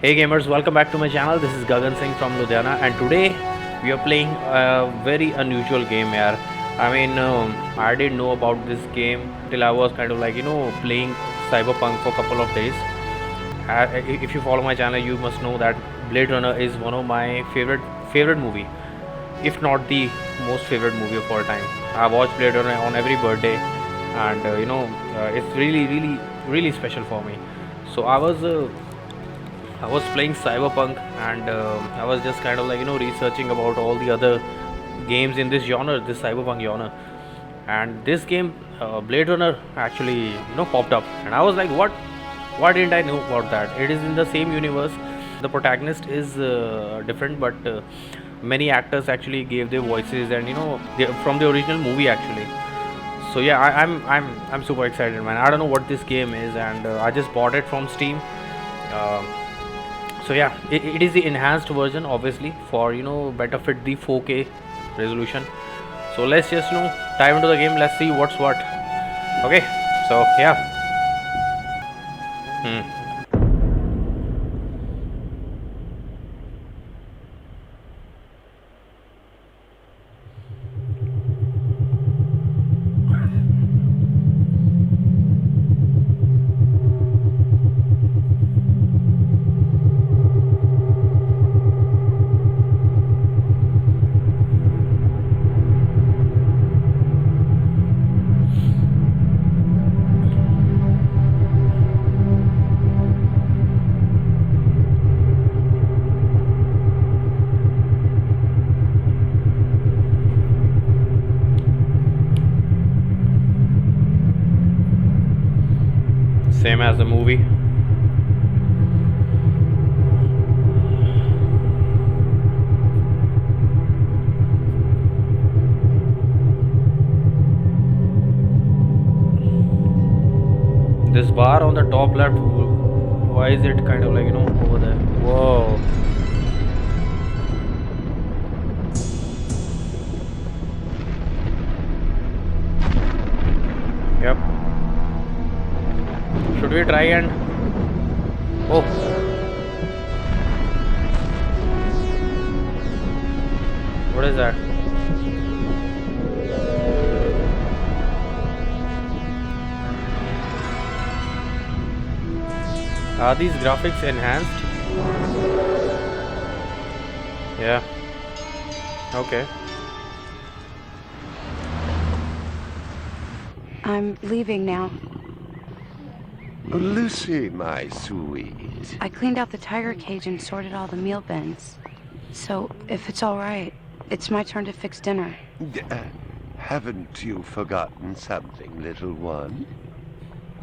Hey gamers, welcome back to my channel. This is Gagan Singh from Ludhiana, and today we are playing a very unusual game here. I didn't know about this game till I was kind of playing Cyberpunk for a couple of days. If you follow my channel, you must know that Blade Runner is one of my favorite movie, if not the most favorite movie of all time. I watch Blade Runner on every birthday, and it's really special for me. So I was playing Cyberpunk, and I was just researching about all the other games in this genre, this Cyberpunk genre, and this game, Blade Runner, actually popped up, and I was like, what? Why didn't I know about that? It is in the same universe. The protagonist is different, but many actors actually gave their voices, and from the original movie actually. So yeah, I'm super excited, man. I don't know what this game is, and I just bought it from Steam. Um so yeah, it is the enhanced version, obviously, for better fit the 4K resolution. So let's just dive into the game. Let's see what's what. Okay, so yeah. Same as the movie. This bar on the top left, why is it kind of over there? Whoa. Yep. Should we try and... Oh. What is that? Are these graphics enhanced? Yeah. Okay. I'm leaving now. Lucy, my sweet. I cleaned out the tiger cage and sorted all the meal bins. So, if it's all right, it's my turn to fix dinner. Haven't you forgotten something, little one?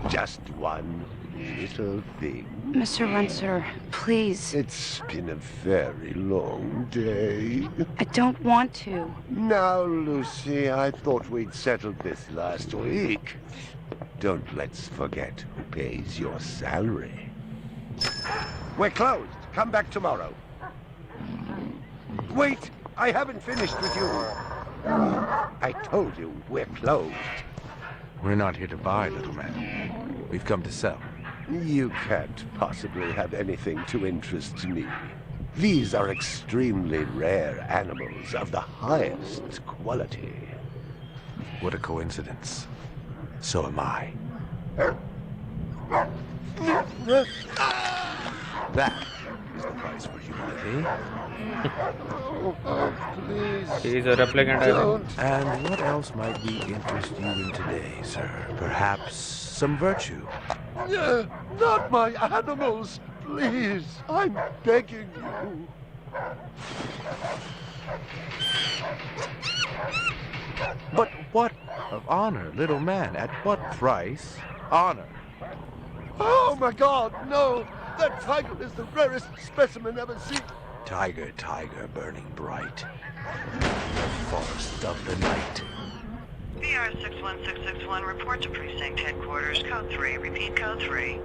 Just one little thing. Mr. Runcer, please. It's been a very long day. I don't want to. Now, Lucy, I thought we'd settled this last week. Don't let's forget who pays your salary. We're closed. Come back tomorrow. Wait! I haven't finished with you. I told you we're closed. We're not here to buy, little man. We've come to sell. You can't possibly have anything to interest me. These are extremely rare animals of the highest quality. What a coincidence. So am I. That is the price for humanity. Please. He is a replicant, I think. And what else might we interest you in today, sir? Perhaps some virtue? Not my animals, please. I'm begging you. But what of honor, little man? At what price? Honor. Oh my God, no! That tiger is the rarest specimen ever seen. Tiger, tiger, burning bright. The forest of the night. VR 61661, report to precinct headquarters, code 3. Repeat, code 3.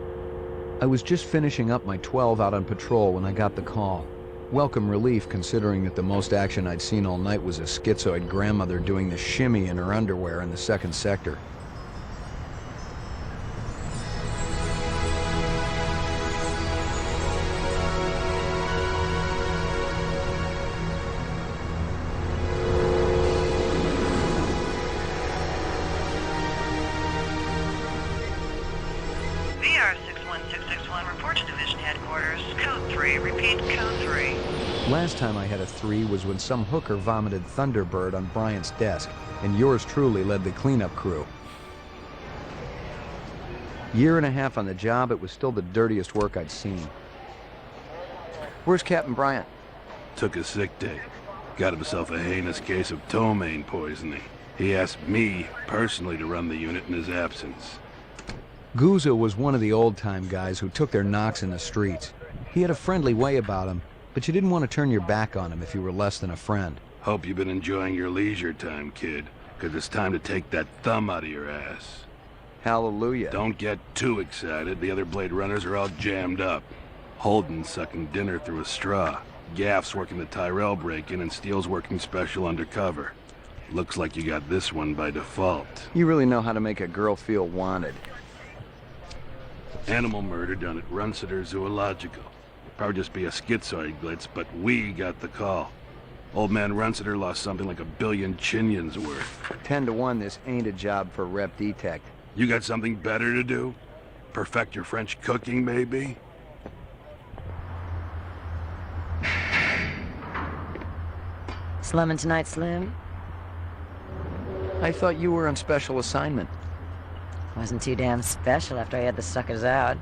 I was just finishing up my 12 out on patrol when I got the call. Welcome relief, considering that the most action I'd seen all night was a schizoid grandmother doing the shimmy in her underwear in the second sector. 3. Repeat, code 3. Last time I had a 3 was when some hooker vomited Thunderbird on Bryant's desk, and yours truly led the cleanup crew. Year and a half on the job, it was still the dirtiest work I'd seen. Where's Captain Bryant? Took a sick day. Got himself a heinous case of ptomaine poisoning. He asked me personally to run the unit in his absence. Gouza was one of the old-time guys who took their knocks in the streets. He had a friendly way about him, but you didn't want to turn your back on him if you were less than a friend. Hope you've been enjoying your leisure time, kid, 'cause it's time to take that thumb out of your ass. Hallelujah. Don't get too excited. The other Blade Runners are all jammed up. Holden's sucking dinner through a straw. Gaff's working the Tyrell break-in, and Steele's working special undercover. Looks like you got this one by default. You really know how to make a girl feel wanted. Animal murder done at Runciter Zoological. Probably just be a schizoid glitz, but we got the call. Old man Runciter lost something like 1 billion chinions worth. 10 to 1, this ain't a job for Rep Detect. You got something better to do? Perfect your French cooking, maybe? Slumming tonight, Slim? I thought you were on special assignment. Wasn't too damn special after I had the suckers out.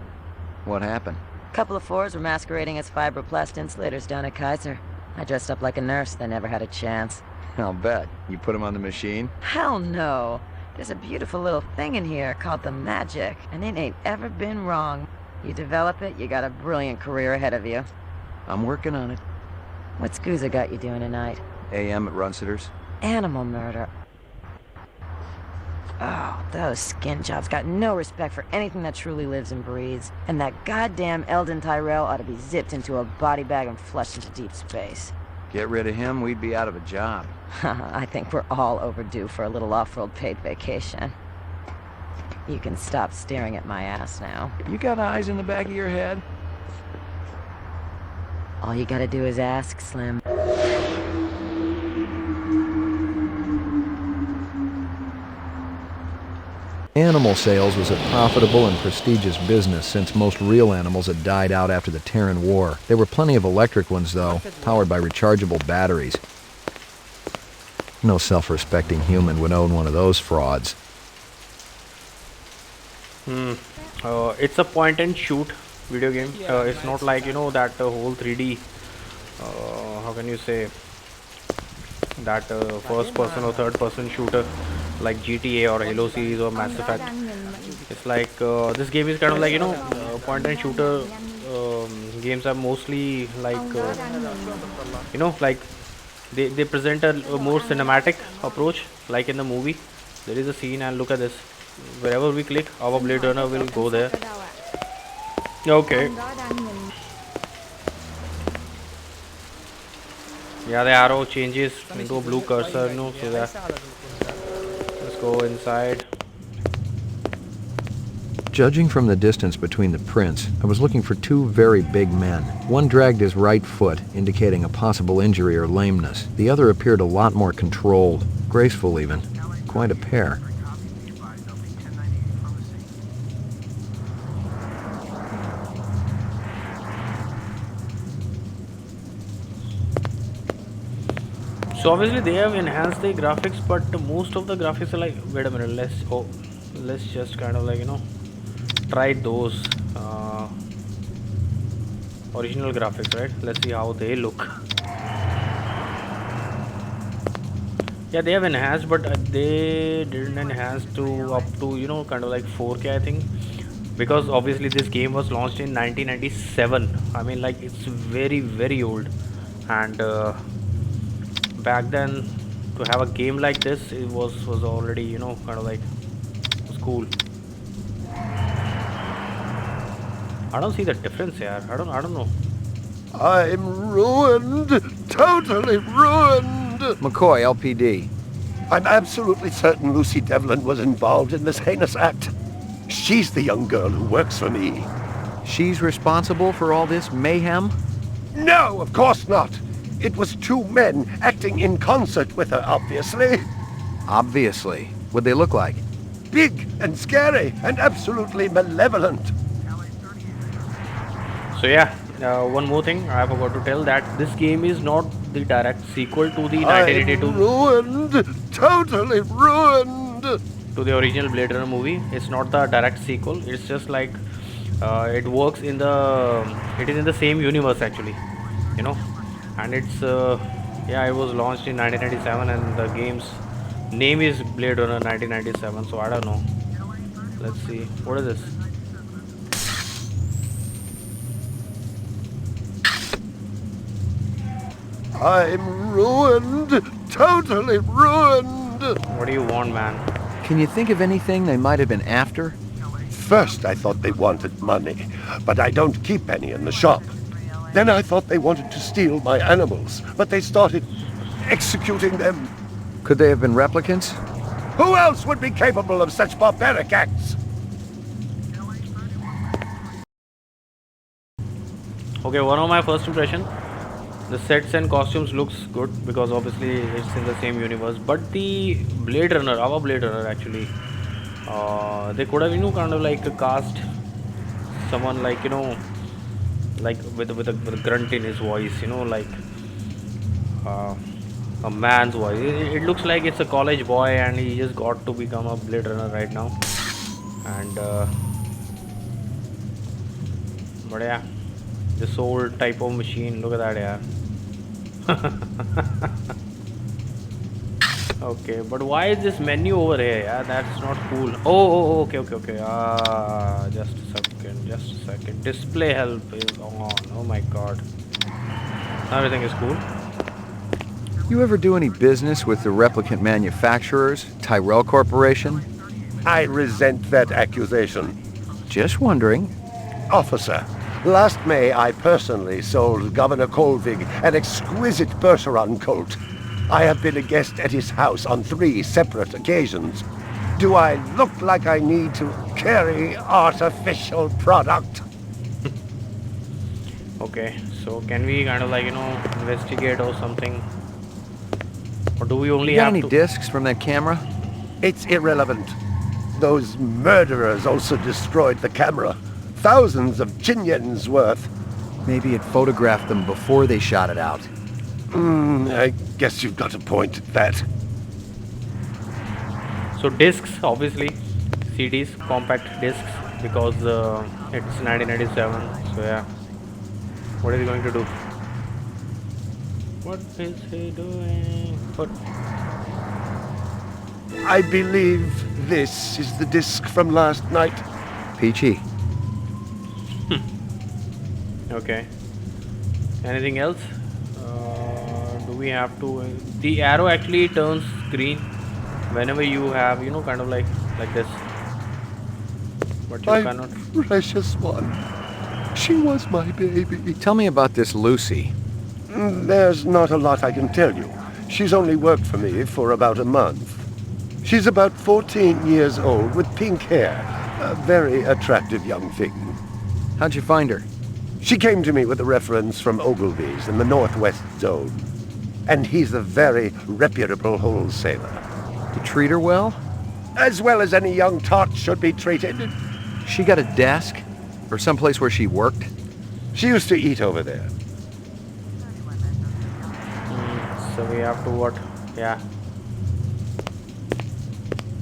What happened? Couple of fours were masquerading as fibroplast insulators down at Kaiser. I dressed up like a nurse, they never had a chance. I'll bet. You put him on the machine? Hell no! There's a beautiful little thing in here called the magic, and it ain't ever been wrong. You develop it, you got a brilliant career ahead of you. I'm working on it. What's Gouza got you doing tonight? AM at Runciter's. Animal murder. Oh, those skin jobs got no respect for anything that truly lives and breathes. And that goddamn Eldon Tyrell ought to be zipped into a body bag and flushed into deep space. Get rid of him, we'd be out of a job. I think we're all overdue for a little off-road paid vacation. You can stop staring at my ass now. You got eyes in the back of your head? All you gotta do is ask, Slim. Animal sales was a profitable and prestigious business since most real animals had died out after the Terran War. There were plenty of electric ones, though, powered by rechargeable batteries. No self-respecting human would own one of those frauds. It's a point and shoot video game. It's not like, you know, that whole 3D, how can you say, that first person or third person shooter like GTA or Halo series or Mass Effect. It's like this game is kind of like, you know, point and shooter games are mostly like you know, like they present a more cinematic approach. Like in the movie, there is a scene, and look at this, wherever we click our Blade Runner will go there. Okay. Yeah, the arrow changes into a blue cursor, you know, so that. Let's go inside. Judging from the distance between the prints, I was looking for two very big men. One dragged his right foot, indicating a possible injury or lameness. The other appeared a lot more controlled, graceful even. Quite a pair. So obviously they have enhanced the graphics, but most of the graphics are like, wait a minute, let's just kind of like, you know, try those original graphics, right? Let's see how they look. Yeah, they have enhanced, but they didn't enhance to up to, you know, kind of like 4K, I think, because obviously this game was launched in 1997. I mean, like, it's very, very old, and back then to have a game like this, it was already, you know, kind of like, it was cool. I don't see the difference here. I don't know. I'm ruined. Totally ruined. McCoy, LPD. I'm absolutely certain Lucy Devlin was involved in this heinous act. She's the young girl who works for me. She's responsible for all this mayhem? No, of course not. It was two men acting in concert with her, obviously. Obviously. What'd they look like? Big and scary and absolutely malevolent. So yeah, one more thing I forgot to tell, that this game is not the direct sequel to the I'm 1982, ruined! Totally ruined! to the original Blade Runner movie. It's not the direct sequel. It's just like it works in the, it is in the same universe actually, you know. And it's yeah, it was launched in 1997, and the game's name is Blade Runner 1997. So I don't know. Let's see. What is this? I'm ruined! Totally ruined! What do you want, man? Can you think of anything they might have been after? First I thought they wanted money, but I don't keep any in the shop. Then I thought they wanted to steal my animals, but they started executing them. Could they have been replicants? Who else would be capable of such barbaric acts? Okay, one of my first impression, the sets and costumes looks good because obviously it's in the same universe. But the Blade Runner, our Blade Runner actually, they could have kind of like cast someone like like with a grunt in his voice, like uh, a man's voice. It looks like it's a college boy and he just got to become a Blade Runner right now. And but yeah, this old type of machine. Look at that, yeah. Okay, but why is this menu over here? Yeah, that's not cool. Okay. Just a second. Display help is on. Oh my god. Everything is cool. You ever do any business with the replicant manufacturers, Tyrell Corporation? I resent that accusation. Just wondering. Officer, last May I personally sold Governor Colvig an exquisite Bergeron colt. I have been a guest at his house on 3 separate occasions. Do I look like I need to carry artificial product? Okay, so can we kind of like investigate or something? Or do we only You got have any to... discs from that camera? It's irrelevant. Those murderers also destroyed the camera. Thousands of Jinyens worth. Maybe it photographed them before they shot it out. I guess you've got a point at that. So discs, obviously, CDs, compact discs, because it's 1997. So yeah, what is he going to do? What is he doing? What? I believe this is the disc from last night. Peachy. Okay. Anything else? Do we have to? The arrow actually turns green whenever you have, kind of like this. But you My cannot. precious one. She was my baby. Tell me about this Lucy. There's not a lot I can tell you. She's only worked for me for about a month. She's about 14 years old with pink hair. A very attractive young thing. How'd you find her? She came to me with a reference from Ogilvy's in the Northwest Zone. And he's a very reputable wholesaler. You treat her well? As well as any young tot should be treated. She got a desk? Or someplace where she worked? She used to eat over there. So we have to what? Yeah.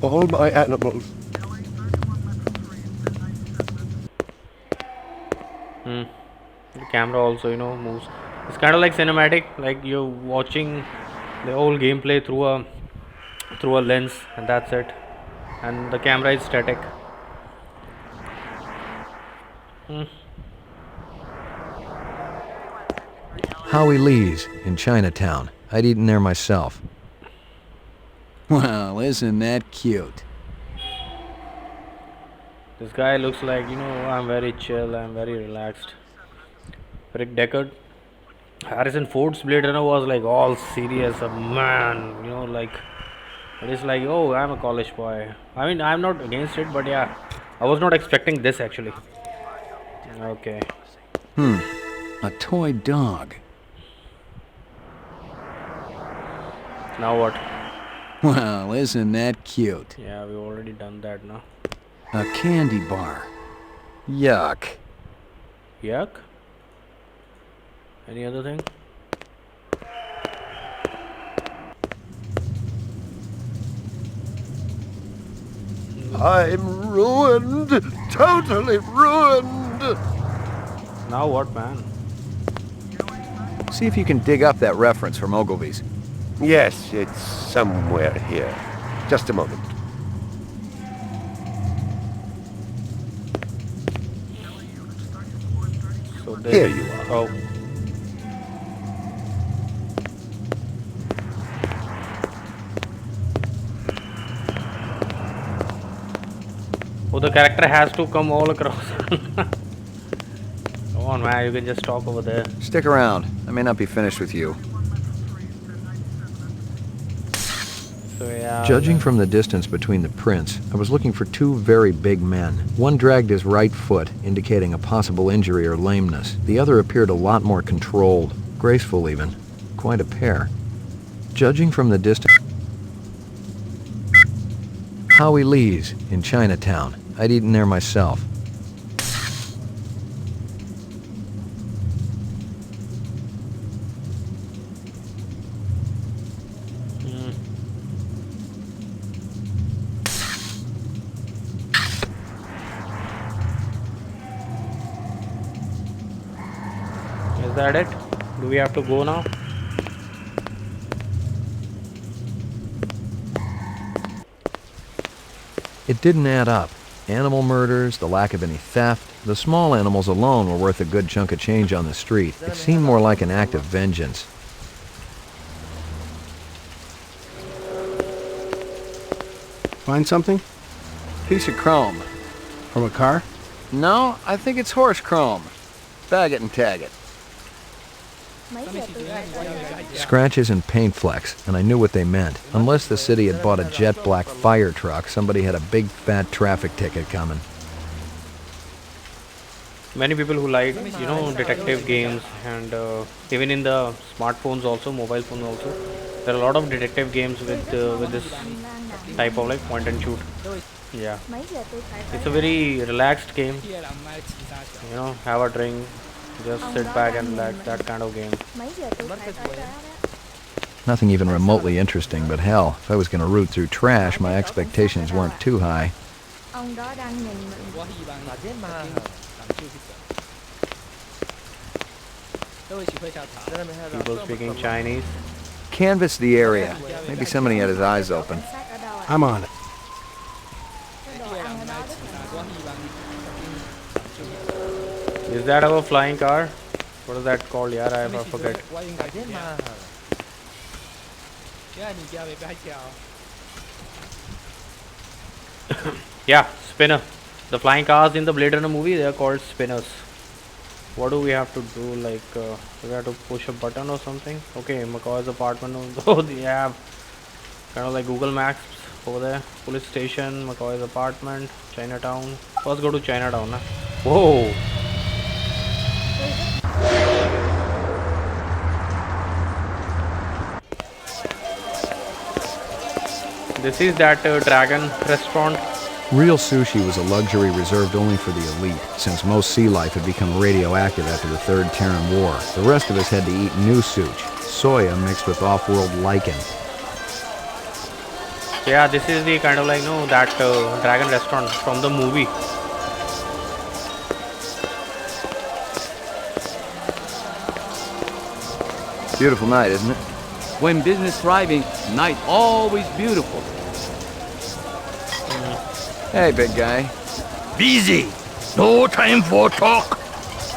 All my animals. The camera also, moves. It's kind of like cinematic, like you're watching the whole gameplay through a lens, and that's it. And the camera is static. Howie Lee's in Chinatown. I'd eaten there myself. Well, isn't that cute? This guy looks like, I'm very chill, I'm very relaxed. Rick Deckard. Harrison Ford's Blade Runner was like all serious, a man, like, it's like, oh, I'm a college boy. I mean, I'm not against it, but yeah, I was not expecting this actually. Okay. A toy dog. Now what? Well, isn't that cute? Yeah, we've already done that now. A candy bar. Yuck. Yuck? Any other thing? I'm ruined! Totally ruined! Now what, man? See if you can dig up that reference from Ogilvy's. Yes, it's somewhere here. Just a moment. So Here you are. Oh. Oh, the character has to come all across. Come on, man, you can just talk over there. Stick around. I may not be finished with you. So yeah. Judging from the distance between the prints, I was looking for two very big men. One dragged his right foot, indicating a possible injury or lameness. The other appeared a lot more controlled, graceful even. Quite a pair. Judging from the distance... Howie Lee's in Chinatown. I'd eaten there myself. Is that it? Do we have to go now? It didn't add up. Animal murders, the lack of any theft. The small animals alone were worth a good chunk of change on the street. It seemed more like an act of vengeance. Find something? Piece of chrome. From a car? No, I think it's horse chrome. Bag it and tag it. Scratches and paint flecks, and I knew what they meant. Unless the city had bought a jet black fire truck, somebody had a big fat traffic ticket coming. Many people who like, detective games, and even in the smartphones also, mobile phone also, there are a lot of detective games with this type of like point and shoot. Yeah, it's a very relaxed game. Have a drink, just sit back and relax. That kind of game. Nothing even remotely interesting, but hell, if I was going to root through trash, my expectations weren't too high. People speaking Chinese. Canvass the area. Maybe somebody had his eyes open. I'm on it. Is that our flying car? What is that called? Yeah, I forget. Yeah, spinner. The flying cars in the Blade Runner movie, they are called spinners. What do we have to do? Like, do we have to push a button or something? Okay, McCoy's apartment. Oh, they have kind of like Google Maps over there. Police station, McCoy's apartment, Chinatown. First go to Chinatown, na? Whoa! This is that Dragon restaurant. Real sushi was a luxury reserved only for the elite, since most sea life had become radioactive after the Third Terran War. The rest of us had to eat new sushi, soya mixed with off-world lichen. Yeah, this is the kind of like, that Dragon restaurant from the movie. Beautiful night, isn't it? When business thriving, night always beautiful. Hey, big guy. Busy. No time for talk.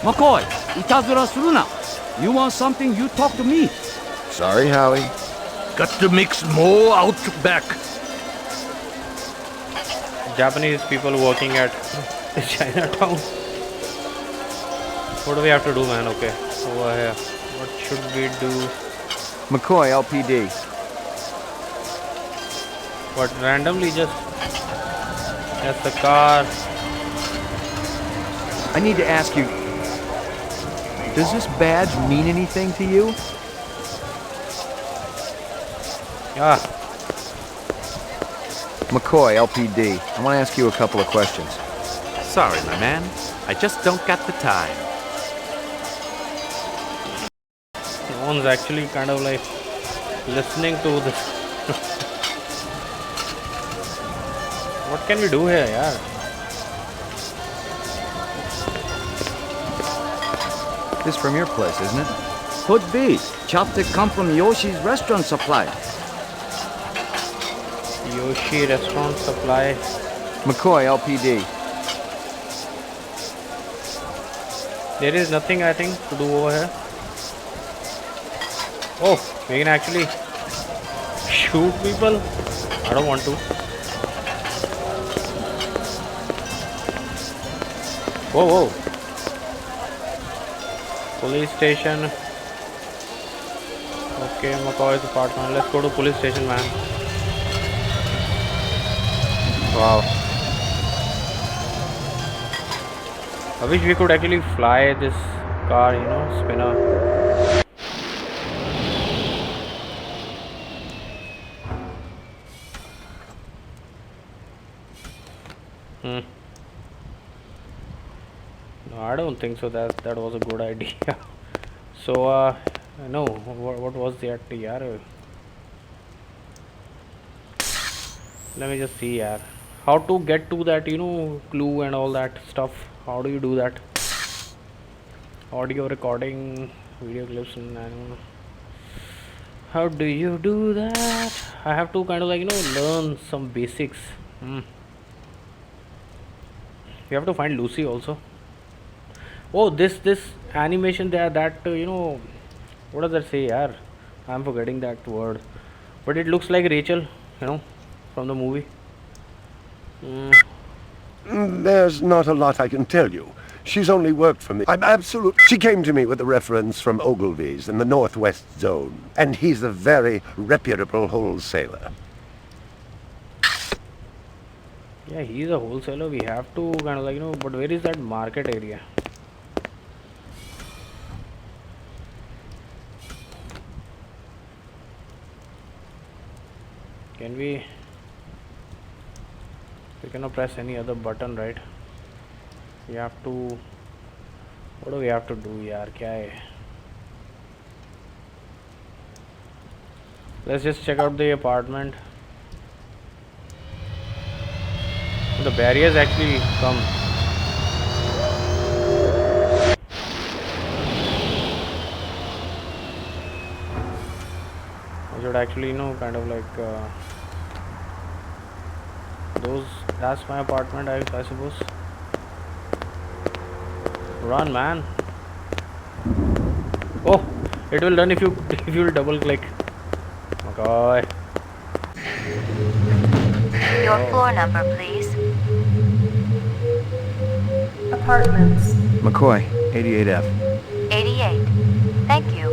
McCoy, itazura suru na. You want something, you talk to me. Sorry, Howie. Got to mix more out back. Japanese people working at Chinatown. What do we have to do, man? Okay, over here. What should we do? McCoy, LPD. What, randomly just... That's the car. I need to ask you, does this badge mean anything to you? Yeah. McCoy, LPD. I want to ask you a couple of questions. Sorry, my man. I just don't got the time. Phone's actually kind of like listening to this. What can we do here, yeah? This from your place, isn't it? Could be. Chopstick come from Yoshi's restaurant supply. Yoshi restaurant supply. McCoy, LPD. There is nothing I think to do over here. Oh, we can actually shoot people. I don't want to. Whoa, whoa. Police station. Okay, McCoy's apartment. Let's go to police station, man. Wow. I wish we could actually fly this car, spinner. No, I don't think so. That was a good idea. So, no, what was that, yaar? Let me just see, yaar. How to get to that, clue and all that stuff? How do you do that? Audio recording, video clips, and I don't know. How do you do that? I have to kind of like learn some basics. We have to find Lucy also. Oh, this animation there, that what does that say, yaar? I'm forgetting that word, but it looks like Rachel, from the movie. There's not a lot I can tell you. She's only worked for me. I'm absolute. She came to me with a reference from Ogilvy's in the Northwest Zone, and he's a very reputable wholesaler. Yeah, he's a wholesaler. We have to kind of like but where is that market area? Can we cannot press any other button, right? We have to. What do we have to do, yaar? Kya hai? Let's just check out the apartment. The barriers actually come. I should actually kind of like those. That's my apartment, I suppose. Run, man. Oh, it will run if you will double click. Okay. Your floor number, please. Apartments. McCoy, 88F. 88. Thank you.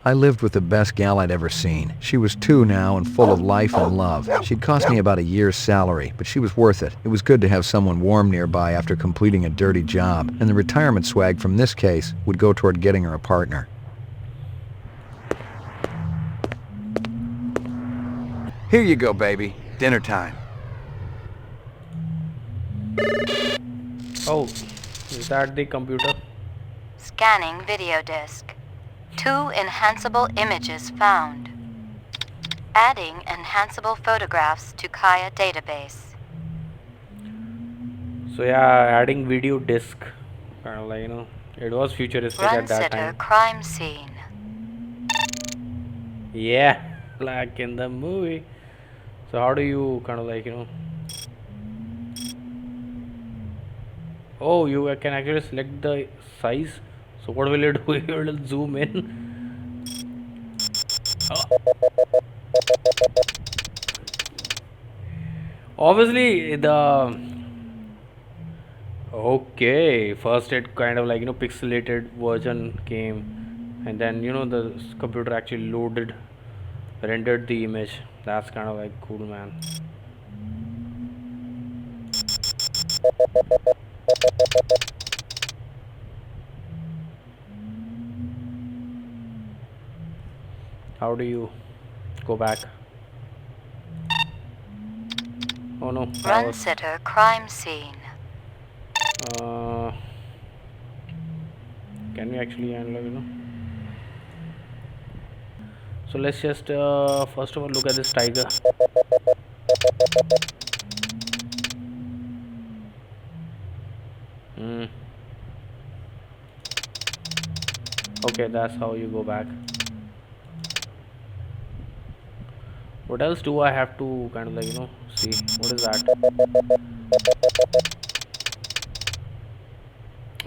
I lived with the best gal I'd ever seen. She was 2 now and full of life and love. She'd cost me about a year's salary, but she was worth it. It was good to have someone warm nearby after completing a dirty job, and the retirement swag from this case would go toward getting her a partner. Here you go, baby. Dinner time. Oh, is that the computer? Scanning video disk. 2 enhanceable images found. Adding enhanceable photographs to Kaya database. So yeah, adding video disc. Kind of like it was futuristic at that Run-sitter time. crime scene. Yeah, like in the movie. So how do you kind of like oh, you can actually select the size. So what will it do? It will zoom in. Oh. Obviously the okay, first it kind of like pixelated version came, and then the computer actually rendered the image. That's kind of like cool, man. How do you go back? Oh no. Run-sitter crime scene. Uh, can we actually analog, So let's just first of all look at this tiger. Hmm. Okay, that's how you go back. What else do I have to kind of like see? What is that?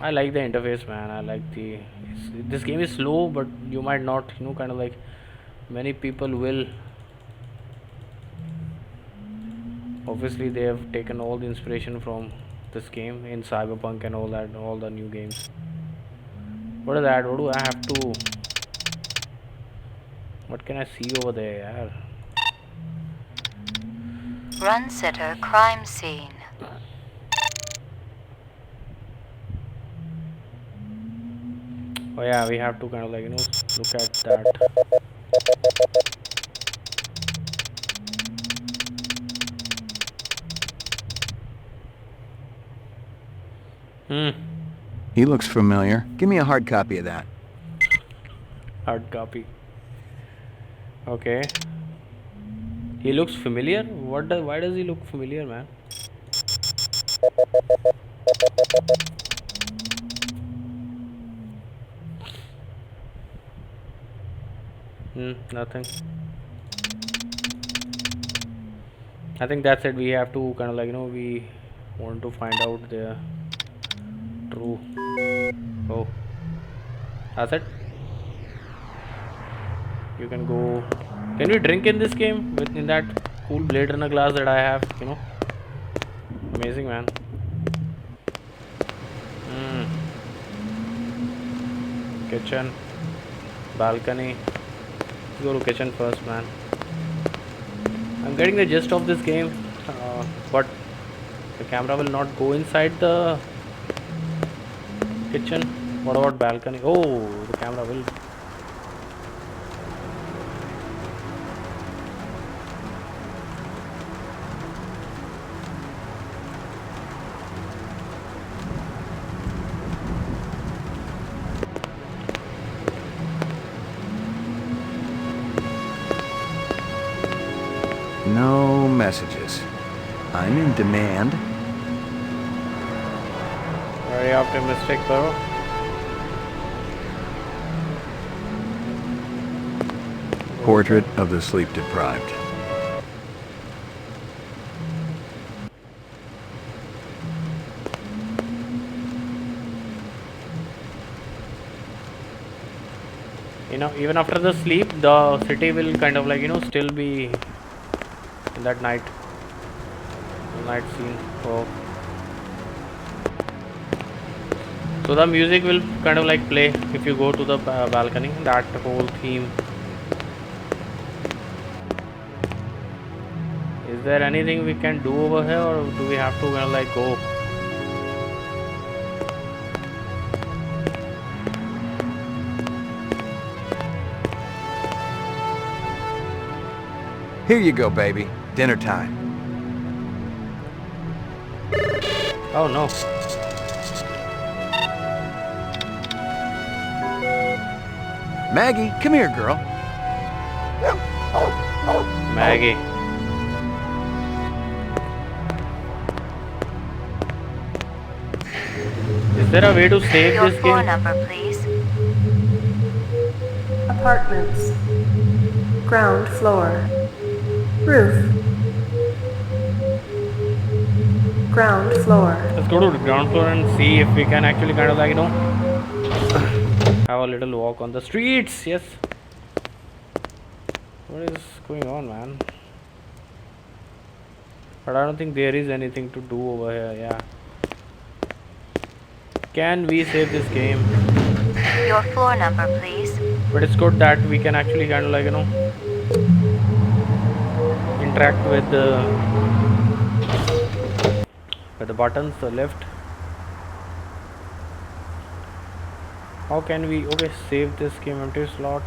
I like the interface, man. I like this game is slow, but you might not kind of like many people will. Obviously they have taken all the inspiration from this game in Cyberpunk and all that, all the new games. What is that? What do I have to, what can I see over there, yaar? Run sitter crime scene. Oh yeah, we have to kind of like look at that. He looks familiar. Give me a hard copy of that. Hard copy. Okay. He looks familiar. Why does he look familiar, man? Nothing. I think that's it. We have to kind of like we want to find out the true. Oh, that's it. You can go. Can we drink in this game in that cool Blade Runner glass that I have? Amazing, man. Kitchen, balcony. Let's go to kitchen first, man. I'm getting the gist of this game, but the camera will not go inside the kitchen. What about balcony? Oh, the camera will. No messages. I'm in demand. Very optimistic, bro. Portrait of the sleep deprived. Even after the sleep, the city will kind of like still be in that night scene. So the music will kind of like play if you go to the balcony. That whole theme. Is there anything we can do over here, or do we have to kind of like go? Here you go, baby. Dinner time. Oh no. Maggie, come here, girl. Maggie. Is there a way to save Your this floor game? number, please. Apartments. Ground floor. Roof. Ground floor. Let's go to the ground floor and see if we can actually kind of like have a little walk on the streets. Yes. What is going on, man? But I don't think there is anything to do over here. Yeah. Can we save this game? Your floor number, please. But it's good that we can actually kind of like interact with the buttons, the left. How can we save this game? Empty slot.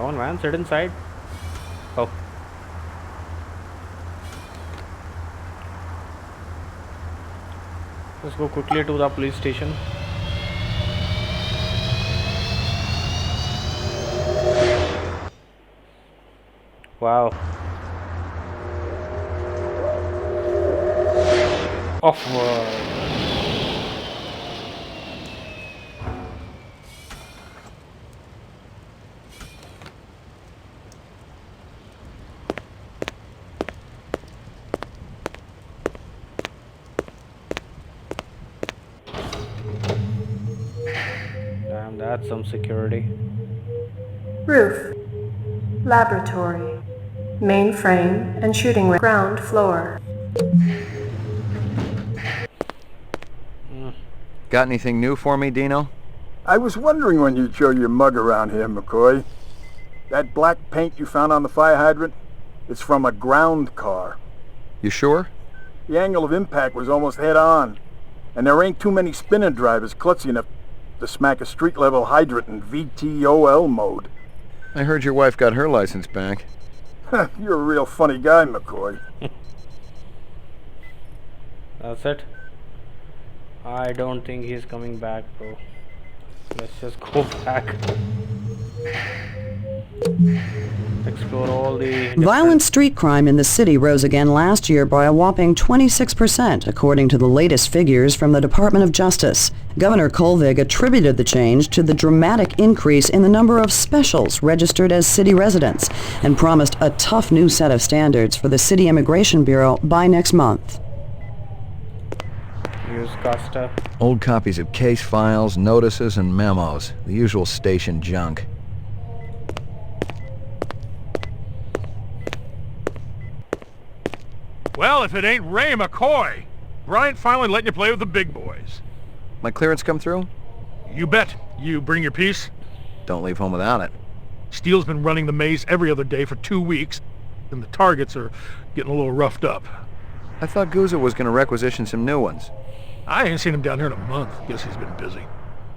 on, man. Sit inside. Oh. Let's go quickly to the police station. Wow. Off. Damn, that's some security. Roof. Laboratory. Mainframe and shooting range. Ground floor. Got anything new for me, Dino? I was wondering when you'd show your mug around here, McCoy. That black paint you found on the fire hydrant? It's from a ground car. You sure? The angle of impact was almost head-on. And there ain't too many spinner drivers klutzy enough to smack a street-level hydrant in VTOL mode. I heard your wife got her license back. You're a real funny guy, McCoy. That's it. I don't think he's coming back, bro. Let's just go back. Explore all the... Violent street crime in the city rose again last year by a whopping 26%, according to the latest figures from the Department of Justice. Governor Kolvig attributed the change to the dramatic increase in the number of specials registered as city residents and promised a tough new set of standards for the City Immigration Bureau by next month. Use Costa. Old copies of case files, notices, and memos. The usual station junk. Well, if it ain't Ray McCoy, Bryant finally letting you play with the big boys. My clearance come through? You bet. You bring your piece? Don't leave home without it. Steele's been running the maze every other day for 2 weeks, and the targets are getting a little roughed up. I thought Gouza was going to requisition some new ones. I ain't seen him down here in a month. Guess he's been busy.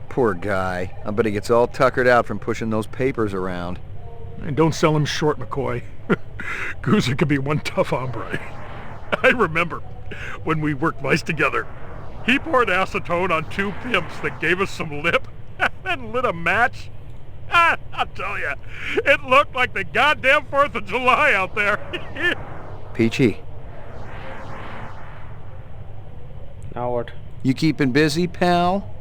Poor guy. I bet he gets all tuckered out from pushing those papers around. And don't sell him short, McCoy. Gouza could be one tough hombre. I remember when we worked mice together. He poured acetone on 2 pimps that gave us some lip and lit a match. I'll tell you, it looked like the goddamn 4th of July out there. Peachy. Now what? You keeping busy, pal?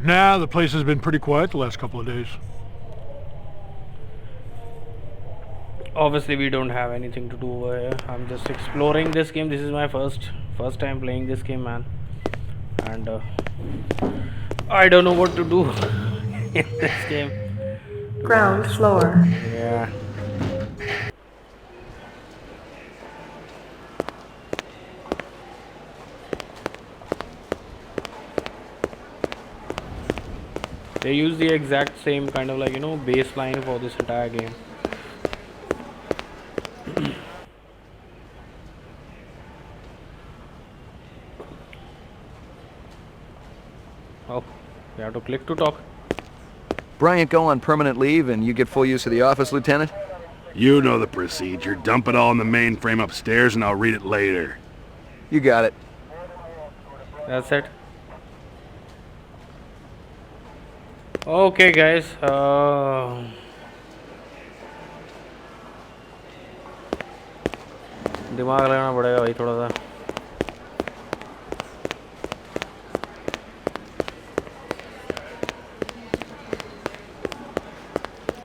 Nah, the place has been pretty quiet the last couple of days. Obviously we don't have anything to do over here. I'm just exploring this game. This is my first time playing this game, man, and I don't know what to do in this game. Ground floor. Yeah. They use the exact same kind of like, you know, baseline for this entire game. Oh, you have to click to talk. Bryant go on permanent leave and you get full use of the office, Lieutenant? You know the procedure. Dump it all in the mainframe upstairs and I'll read it later. You got it. That's it. Okay guys, दिमाग लगाना पड़ेगा भाई थोड़ा सा.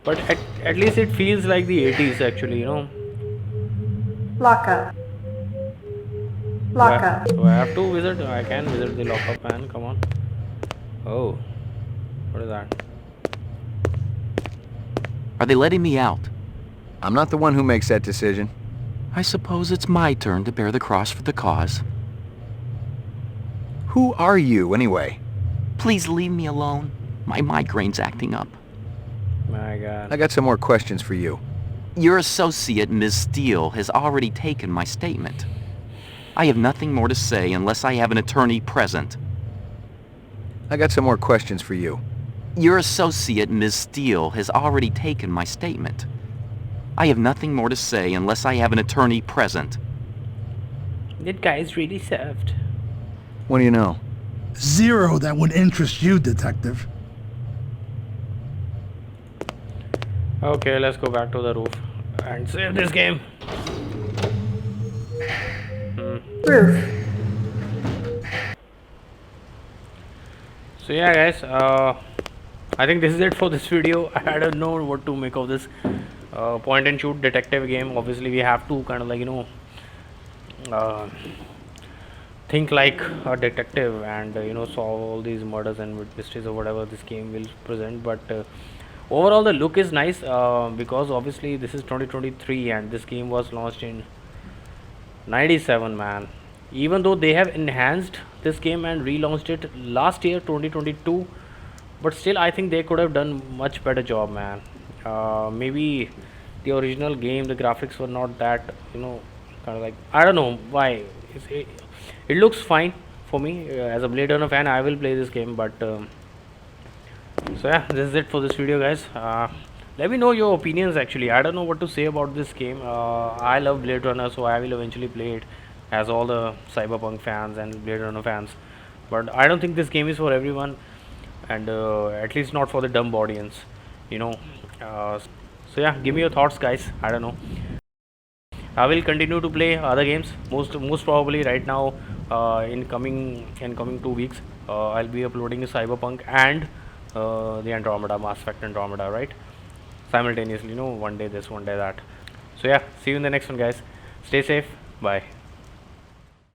But at least it feels like the 80s actually, you know. Lockup. Lockup. Do I have to visit? I can visit the lockup, man. Come on. Oh. What is that? Are they letting me out? I'm not the one who makes that decision. I suppose it's my turn to bear the cross for the cause. Who are you, anyway? Please leave me alone. My migraine's acting up. My God. I got some more questions for you. Your associate, Ms. Steele, has already taken my statement. I have nothing more to say unless I have an attorney present. I got some more questions for you. Your associate, Ms. Steele, has already taken my statement. I have nothing more to say unless I have an attorney present. That guy is really soft. What do you know? Zero that would interest you, Detective. Okay, let's go back to the roof and save this game. Roof. So yeah guys, I think this is it for this video. I don't know what to make of this point and shoot detective game. Obviously we have to kind of like, you know, think like a detective and you know, solve all these murders and mysteries or whatever this game will present. But overall the look is nice, because obviously this is 2023 and this game was launched in 97, man. Even though they have enhanced this game and relaunched it last year 2022, but still I think they could have done much better job, man. Maybe the original game, the graphics were not that, you know, kind of like, I don't know why. It looks fine for me. As a Blade Runner fan, I will play this game. But so yeah, this is it for this video, guys. Let me know your opinions. Actually, I don't know what to say about this game. I love Blade Runner, so I will eventually play it, as all the Cyberpunk fans and Blade Runner fans. But I don't think this game is for everyone, and at least not for the dumb audience, you know. So yeah, give me your thoughts, guys. I don't know. I will continue to play other games. Most probably right now, in coming 2 weeks, I'll be uploading Cyberpunk and the Andromeda, Mass Effect Andromeda, right? Simultaneously, you know, one day this, one day that. So yeah, see you in the next one, guys. Stay safe. Bye.